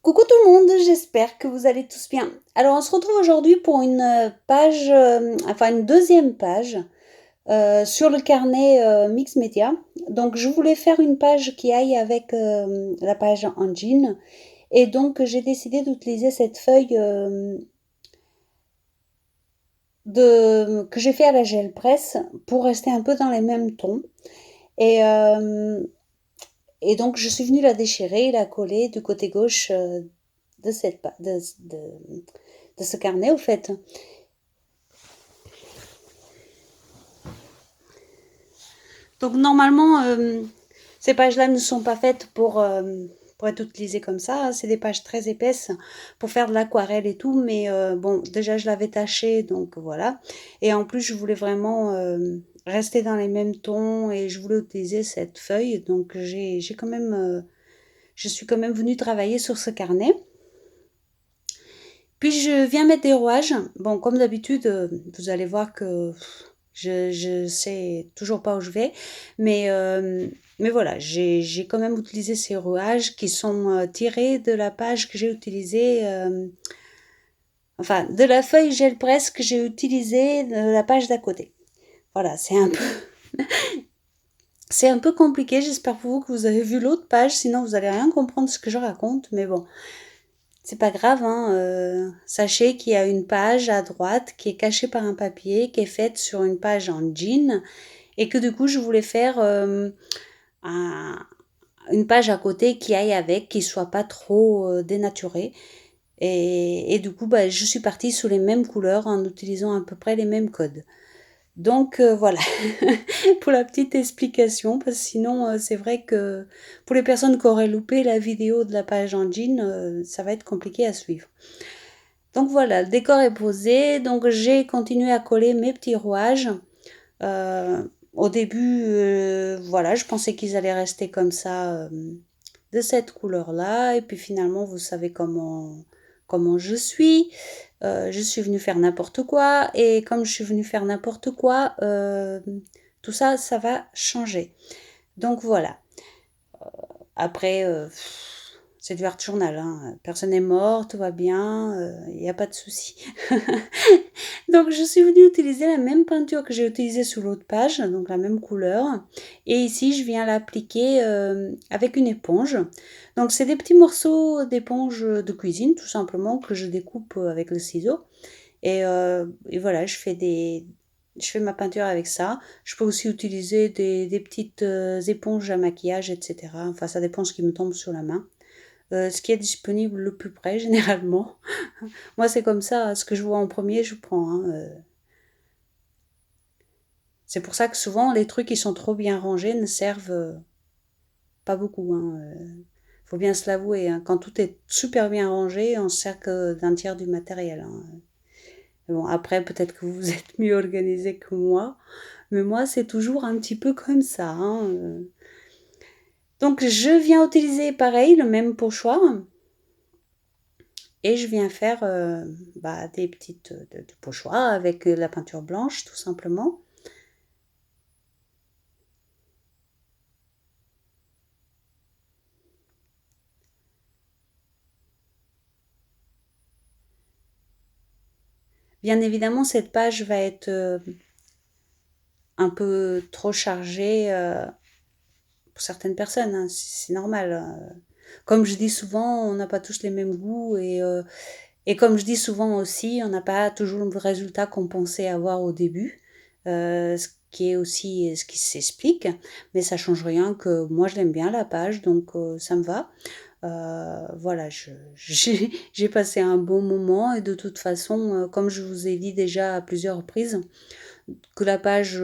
Coucou tout le monde, j'espère que vous allez tous bien. Alors on se retrouve aujourd'hui pour une page, enfin une deuxième page sur le carnet Mix Media. Donc je voulais faire une page qui aille avec la page Engine et donc j'ai décidé d'utiliser cette feuille que j'ai fait à la gel presse pour rester un peu dans les mêmes tons. Et, euh, et donc je suis venue la déchirer, la coller du côté gauche de cette de ce carnet au fait. Donc normalement, ces pages-là ne sont pas faites pour être utilisées comme ça. C'est des pages très épaisses pour faire de l'aquarelle et tout. Mais bon, déjà je l'avais tachée, donc voilà. Et en plus, je voulais vraiment rester dans les mêmes tons et je voulais utiliser cette feuille. Donc j'ai quand même, je suis quand même venue travailler sur ce carnet. Puis je viens mettre des rouages. Bon, comme d'habitude, vous allez voir que je sais toujours pas où je vais, mais voilà, j'ai quand même utilisé ces rouages qui sont tirés de la page que j'ai utilisée, enfin de la feuille gel presse que j'ai utilisée de la page d'à côté. Voilà, c'est un peu compliqué. J'espère pour vous que vous avez vu l'autre page, sinon vous allez rien comprendre de ce que je raconte, mais bon. C'est pas grave, hein, sachez qu'il y a une page à droite qui est cachée par un papier, qui est faite sur une page en jean, et que du coup je voulais faire un- une page à côté qui aille avec, qui soit pas trop dénaturée. Et du coup, bah, je suis partie sous les mêmes couleurs en utilisant à peu près les mêmes codes. Donc voilà, pour la petite explication, parce que sinon c'est vrai que pour les personnes qui auraient loupé la vidéo de la page en jean, ça va être compliqué à suivre. Donc voilà, le décor est posé, donc j'ai continué à coller mes petits rouages. Au début, voilà, je pensais qu'ils allaient rester comme ça, de cette couleur-là, et puis finalement, vous savez comment je suis venue faire n'importe quoi, et comme je suis venue faire n'importe quoi, tout ça, ça va changer. Donc voilà. Après, c'est du art journal, hein. Personne n'est mort, tout va bien, il n'y a pas de souci. Donc je suis venue utiliser la même peinture que j'ai utilisée sur l'autre page, donc la même couleur. Et ici, je viens l'appliquer avec une éponge. Donc c'est des petits morceaux d'éponge de cuisine, tout simplement, que je découpe avec le ciseau. Et voilà, je fais ma peinture avec ça. Je peux aussi utiliser des petites éponges à maquillage, etc. Enfin, ça dépend ce qui me tombe sur la main. Ce qui est disponible le plus près, généralement. Moi, c'est comme ça. Ce que je vois en premier, je prends, hein. C'est pour ça que souvent, les trucs qui sont trop bien rangés ne servent pas beaucoup, hein. Faut bien se l'avouer, hein. Quand tout est super bien rangé, on se sert que d'un tiers du matériel, hein. Bon, après, peut-être que vous êtes mieux organisé que moi, mais moi, c'est toujours un petit peu comme ça, hein. Donc, je viens utiliser pareil, le même pochoir, et je viens faire bah, des petites de pochoirs avec la peinture blanche, tout simplement. Bien évidemment, cette page va être un peu trop chargée pour certaines personnes, hein, c'est normal. Comme je dis souvent, on n'a pas tous les mêmes goûts et comme je dis souvent aussi, on n'a pas toujours le résultat qu'on pensait avoir au début, ce qui est aussi ce qui s'explique, mais ça change rien que moi je l'aime bien la page, donc ça me va. Voilà, j'ai passé un bon moment et de toute façon, comme je vous ai dit déjà à plusieurs reprises, que la page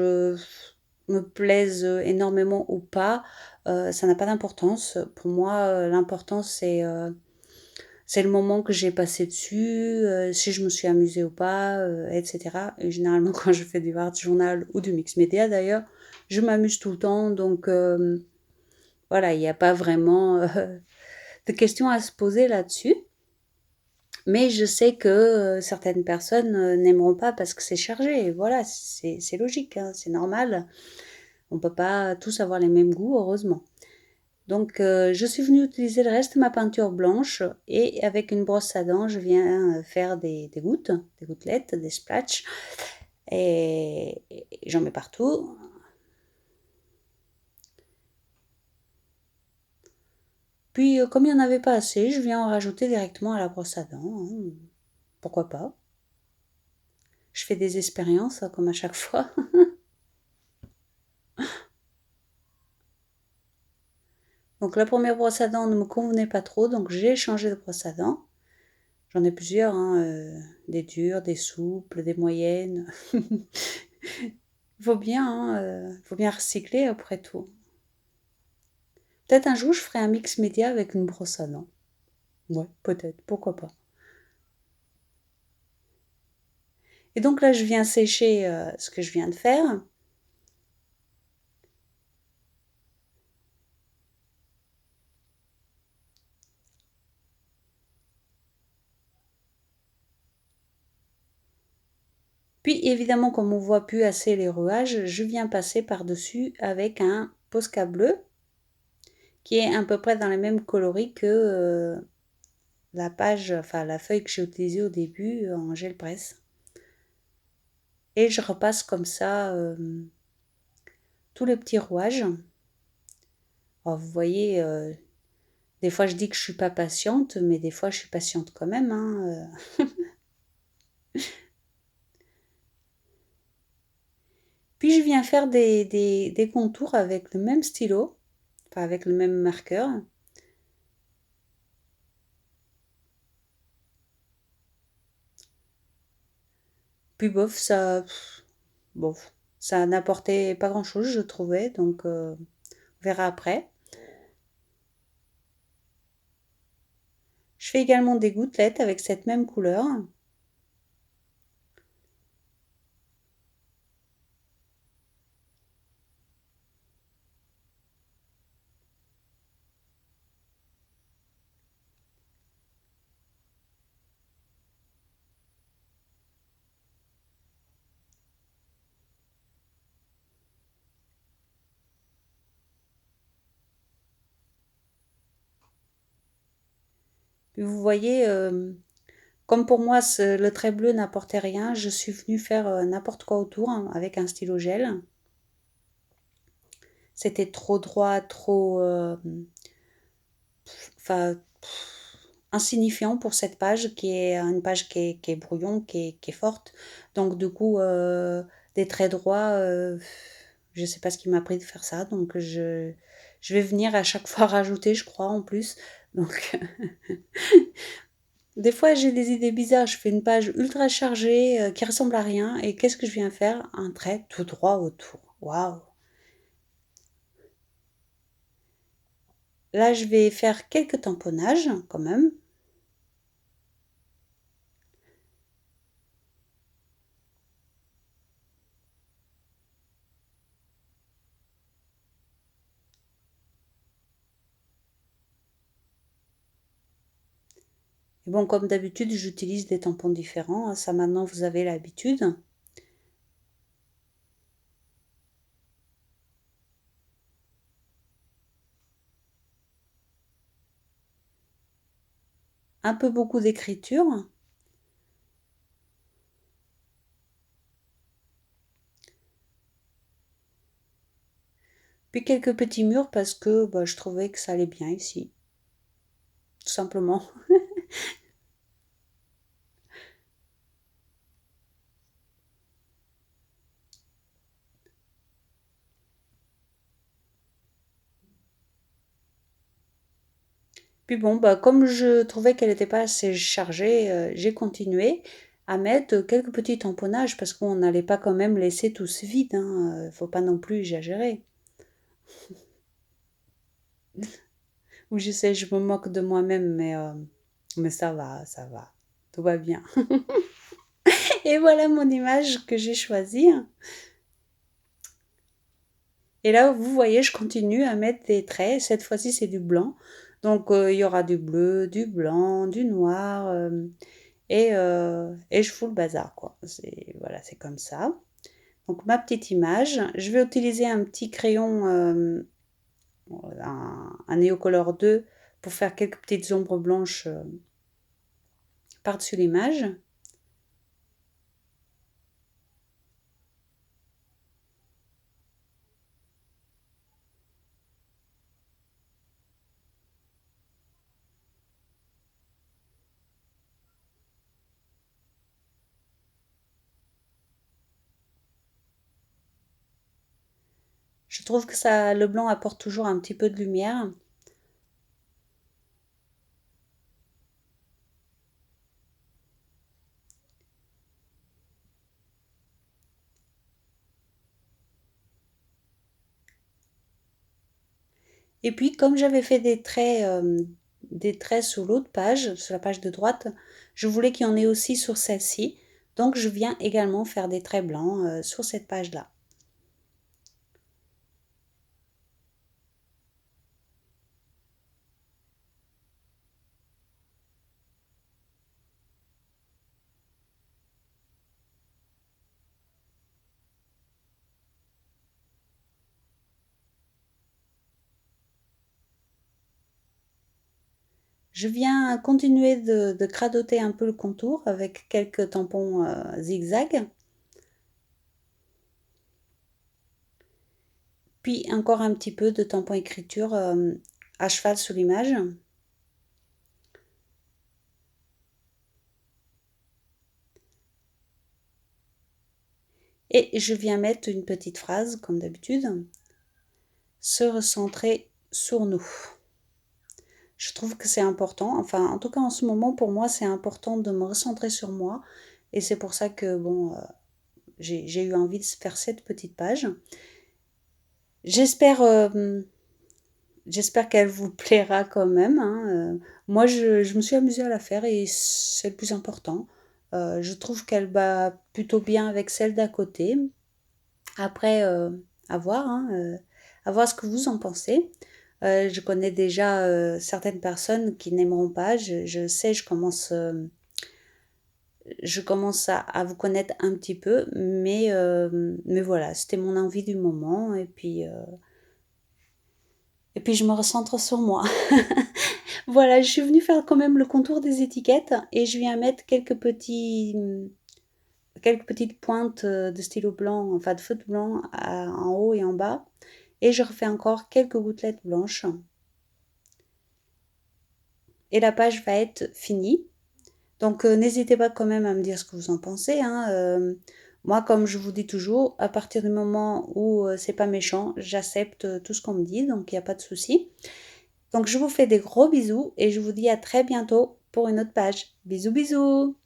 me plaise énormément ou pas, ça n'a pas d'importance. Pour moi, l'important c'est le moment que j'ai passé dessus, si je me suis amusée ou pas, etc. Et généralement, quand je fais du art journal ou du mix média d'ailleurs, je m'amuse tout le temps, donc voilà, il n'y a pas vraiment de questions à se poser là-dessus. Mais je sais que certaines personnes n'aimeront pas parce que c'est chargé. Et voilà, c'est logique, hein, c'est normal. On ne peut pas tous avoir les mêmes goûts, heureusement. Donc je suis venue utiliser le reste de ma peinture blanche et avec une brosse à dents, je viens faire des gouttes, des gouttelettes, des splatchs et j'en mets partout. Puis comme il n'y en avait pas assez, je viens en rajouter directement à la brosse à dents, hein. Pourquoi pas? Je fais des expériences comme à chaque fois. Donc la première brosse à dents ne me convenait pas trop, donc j'ai changé de brosse à dents. J'en ai plusieurs, hein, des dures, des souples, des moyennes. Faut bien recycler après tout. Peut-être un jour je ferai un mix média avec une brosse à dents. Ouais, peut-être, pourquoi pas. Et donc là, je viens sécher ce que je viens de faire. Puis évidemment, comme on voit plus assez les rouages, je viens passer par-dessus avec un Posca bleu qui est à peu près dans les mêmes coloris que la page, enfin la feuille que j'ai utilisée au début en gel presse. Et je repasse comme ça tous les petits rouages. Alors vous voyez, des fois je dis que je suis pas patiente, mais des fois je suis patiente quand même, hein. Puis je viens faire des contours avec le même stylo, enfin avec le même marqueur. Puis bof, bof, ça n'apportait pas grand-chose, je trouvais, donc on verra après. Je fais également des gouttelettes avec cette même couleur. Puis vous voyez, comme pour moi le trait bleu n'apportait rien, je suis venue faire n'importe quoi autour hein, avec un stylo gel. C'était trop droit, trop... enfin, insignifiant pour cette page qui est une page qui est brouillon, qui est forte. Donc du coup, des traits droits, je sais pas ce qui m'a pris de faire ça. Donc je vais venir à chaque fois rajouter, je crois, en plus. Donc des fois, j'ai des idées bizarres. Je fais une page ultra chargée qui ressemble à rien. Et qu'est-ce que je viens faire? Un trait tout droit autour. Waouh! Là, je vais faire quelques tamponnages quand même. Et bon, comme d'habitude, j'utilise des tampons différents, hein. Ça, maintenant, vous avez l'habitude. Un peu beaucoup d'écriture. Puis quelques petits murs parce que bah, je trouvais que ça allait bien ici. Tout simplement. Puis bon, bah, comme je trouvais qu'elle n'était pas assez chargée, j'ai continué à mettre quelques petits tamponnages parce qu'on n'allait pas quand même laisser tout ce vide, hein. Faut pas non plus exagérer. Ou je sais, je me moque de moi-même, mais ça va, ça va. Tout va bien. Et voilà mon image que j'ai choisie. Et là, vous voyez, je continue à mettre des traits. Cette fois-ci, c'est du blanc. Donc, il y aura du bleu, du blanc, du noir. Et je fous le bazar, quoi. Voilà, c'est comme ça. Donc, ma petite image. Je vais utiliser un petit crayon un Neocolor 2 pour faire quelques petites ombres blanches par-dessus l'image. Je trouve que le blanc apporte toujours un petit peu de lumière. Et puis, comme j'avais fait des traits sur l'autre page, sur la page de droite, je voulais qu'il y en ait aussi sur celle-ci. Donc, je viens également faire des traits blancs sur cette page-là. Je viens continuer de cradoter un peu le contour avec quelques tampons zigzag. Puis encore un petit peu de tampon écriture à cheval sur l'image. Et je viens mettre une petite phrase, comme d'habitude. Se recentrer sur nous. Je trouve que c'est important. Enfin, en tout cas, en ce moment, pour moi, c'est important de me recentrer sur moi. Et c'est pour ça que, bon, j'ai eu envie de faire cette petite page. J'espère qu'elle vous plaira quand même, hein. Moi, je me suis amusée à la faire et c'est le plus important. Je trouve qu'elle va plutôt bien avec celle d'à côté. Après, à voir, hein, à voir ce que vous en pensez. Je connais déjà certaines personnes qui n'aimeront pas. Je sais, je commence à vous connaître un petit peu, mais voilà, c'était mon envie du moment. Et puis je me recentre sur moi. Voilà, je suis venue faire quand même le contour des étiquettes et je viens mettre quelques petites pointes de stylo blanc, enfin de feutre blanc en haut et en bas. Et je refais encore quelques gouttelettes blanches. Et la page va être finie. Donc n'hésitez pas quand même à me dire ce que vous en pensez, hein. Moi, comme je vous dis toujours, à partir du moment où c'est pas méchant, j'accepte tout ce qu'on me dit, donc il n'y a pas de souci. Donc je vous fais des gros bisous et je vous dis à très bientôt pour une autre page. Bisous bisous!